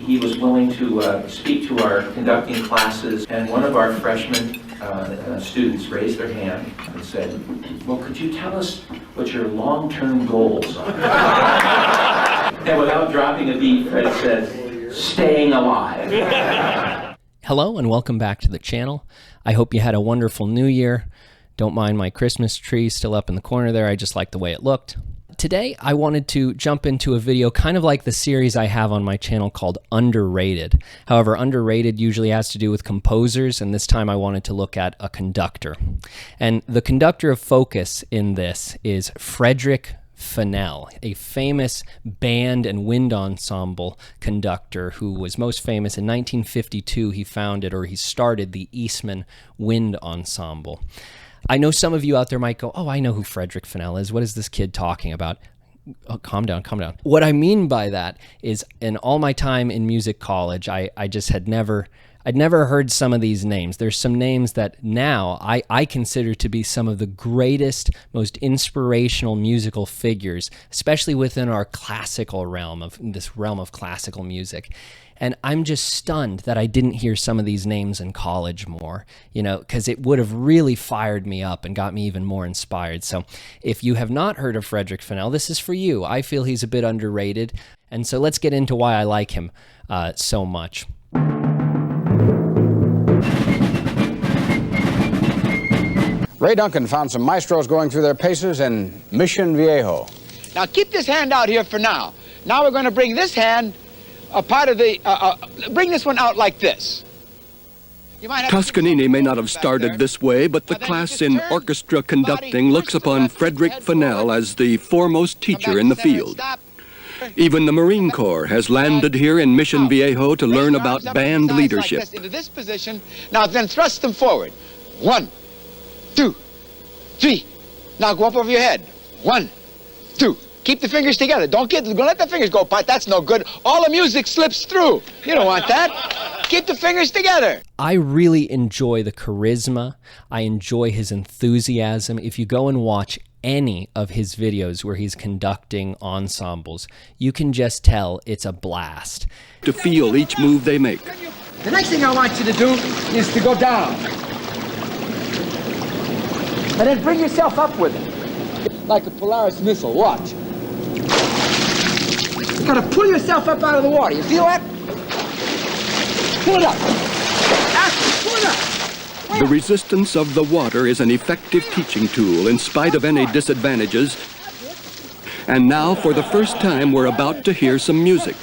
he was willing to speak to our conducting classes, and one of our freshman students raised their hand and said, well, could you tell us what your long-term goals are? And without dropping a beat, Fred said, staying alive. Hello and welcome back to the channel. I hope you had a wonderful New Year. Don't mind my Christmas tree still up in the corner there. I just like the way it looked. Today, I wanted to jump into a video kind of like the series I have on my channel called Underrated. However, Underrated usually has to do with composers, and this time I wanted to look at a conductor. And the conductor of focus in this is Frederick Fennell, a famous band and wind ensemble conductor who was most famous in 1952. He founded, or he started, the Eastman Wind Ensemble. I know some of you out there might go, oh, I know who Frederick Fennell is. What is this kid talking about? Oh, calm down, calm down. What I mean by that is in all my time in music college, I just I'd never heard some of these names. There's some names that now I consider to be some of the greatest, most inspirational musical figures, especially within our classical realm, of this realm of classical music. And I'm just stunned that I didn't hear some of these names in college more, because it would have really fired me up and got me even more inspired. So if you have not heard of Frederick Fennell, this is for you. I feel he's a bit underrated. And so let's get into why I like him so much. Ray Duncan found some maestros going through their paces in Mission Viejo. Now keep this hand out here for now. Now we're going to bring this hand a part of the, bring this one out like this. Toscanini may not have started this way, but the class in orchestra conducting looks upon Frederick Fennell as the foremost teacher in the field. Even the Marine Corps has landed here in Mission Viejo to learn about band leadership. Into this position. Now then thrust them forward. 1, 2, 3. Now go up over your head. 1, 2. Keep the fingers together. Don't let the fingers go apart. That's no good. All the music slips through. You don't want that. Keep the fingers together. I really enjoy the charisma. I enjoy his enthusiasm. If you go and watch any of his videos where he's conducting ensembles, you can just tell it's a blast. To feel each move they make. The next thing I want you to do is to go down. And then bring yourself up with it. Like a Polaris missile. Watch. You gotta pull yourself up out of the water. You feel that? Pull it up. Pull it up. The resistance of the water is an effective teaching tool in spite of any disadvantages. And now, for the first time, we're about to hear some music.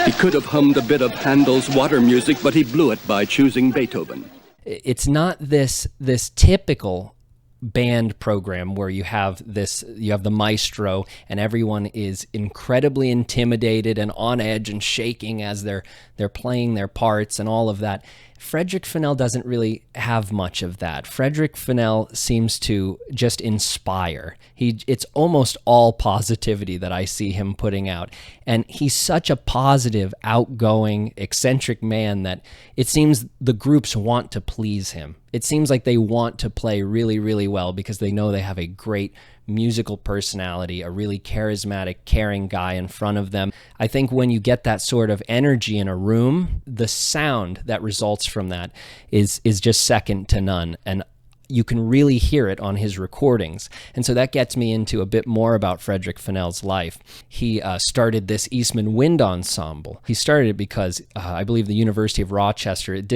He could have hummed a bit of Handel's water music, but he blew it by choosing Beethoven. It's not this typical band program where you have the maestro and everyone is incredibly intimidated and on edge and shaking as they're playing their parts and all of that. Frederick Fennell doesn't really have much of that. Frederick Fennell seems to just inspire. It's almost all positivity that I see him putting out. And he's such a positive, outgoing, eccentric man that it seems the groups want to please him. It seems like they want to play really, really well because they know they have a great musical personality, a really charismatic, caring guy in front of them. I think when you get that sort of energy in a room, the sound that results from that is just second to none. And you can really hear it on his recordings. And so that gets me into a bit more about Frederick Fennell's life. He started this Eastman Wind Ensemble. He started it because I believe the University of Rochester, it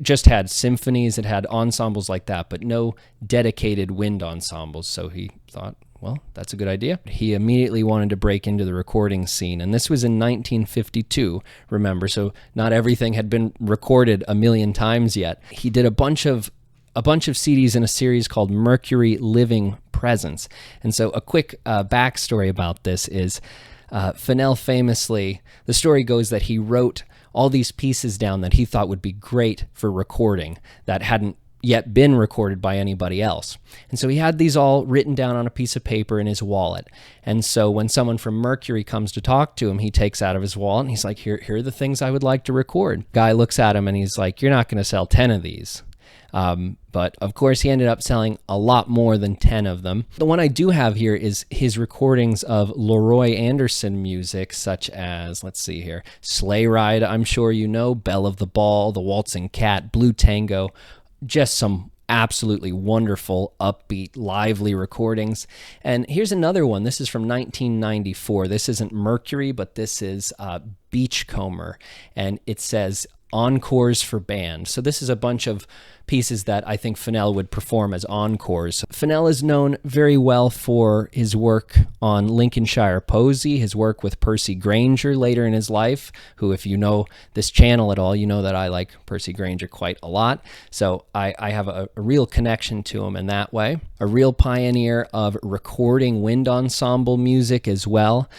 just had symphonies, it had ensembles like that, but no dedicated wind ensembles. So he thought, well, that's a good idea. He immediately wanted to break into the recording scene. And this was in 1952, remember, so not everything had been recorded a million times yet. He did a bunch of CDs in a series called Mercury Living Presence. And so a quick backstory about this is Fennell famously, the story goes that he wrote all these pieces down that he thought would be great for recording that hadn't yet been recorded by anybody else. And so he had these all written down on a piece of paper in his wallet. And so when someone from Mercury comes to talk to him, he takes out of his wallet and he's like, here are the things I would like to record. Guy looks at him and he's like, you're not going to sell 10 of these. But of course, he ended up selling a lot more than 10 of them. The one I do have here is his recordings of Leroy Anderson music, such as, let's see here, Sleigh Ride, I'm sure you know, Belle of the Ball, The Waltzing Cat, Blue Tango, just some absolutely wonderful, upbeat, lively recordings. And here's another one. This is from 1994. This isn't Mercury, but this is Beachcomber, and it says encores for band. So this is a bunch of pieces that I think Fennell would perform as encores. Fennell is known very well for his work on Lincolnshire Posy, his work with Percy Grainger later in his life, who, if you know this channel at all, you know that I like Percy Grainger quite a lot. So I have a real connection to him in that way. A real pioneer of recording wind ensemble music as well.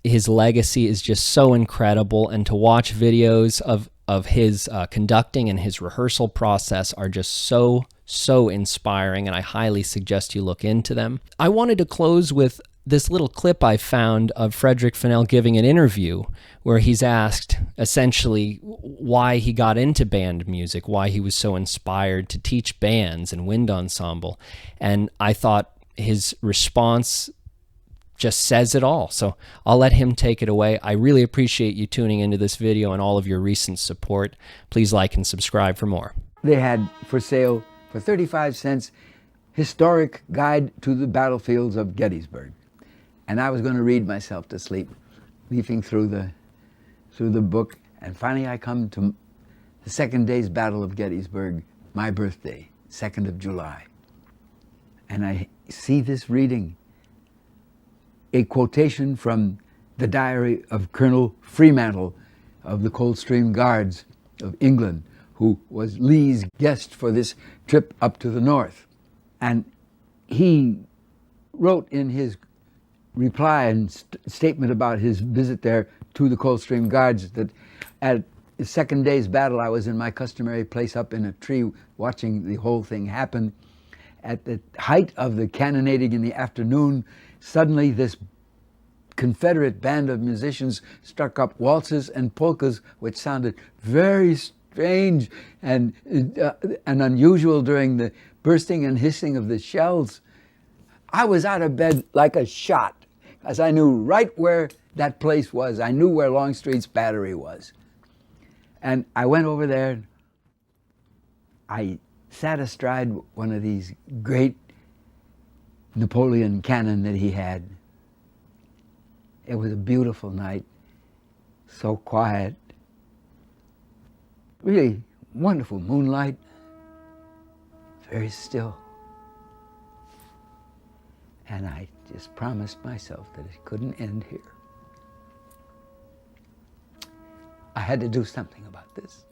His legacy is just so incredible, and to watch videos of his conducting and his rehearsal process are just so inspiring, and I highly suggest you look into them. I wanted to close with this little clip I found of Frederick Fennell giving an interview where he's asked essentially why he got into band music, why he was so inspired to teach bands and wind ensemble, and I thought his response just says it all. So I'll let him take it away. I really appreciate you tuning into this video and all of your recent support. Please like and subscribe for more. They had for sale for 35 cents Historic Guide to the Battlefields of Gettysburg. And I was going to read myself to sleep, leafing through the book, and finally I come to the second day's Battle of Gettysburg, my birthday, 2nd of July. And I see this reading, a quotation from the diary of Colonel Fremantle of the Coldstream Guards of England, who was Lee's guest for this trip up to the north. And he wrote in his reply and statement about his visit there to the Coldstream Guards that at the second day's battle, I was in my customary place up in a tree watching the whole thing happen. At the height of the cannonading in the afternoon, suddenly this Confederate band of musicians struck up waltzes and polkas, which sounded very strange and unusual during the bursting and hissing of the shells. I was out of bed like a shot, as I knew right where that place was. I knew where Longstreet's battery was. And I went over there. I sat astride one of these great Napoleon cannon that he had. It was a beautiful night, so quiet, really wonderful moonlight, very still. And I just promised myself that it couldn't end here. I had to do something about this.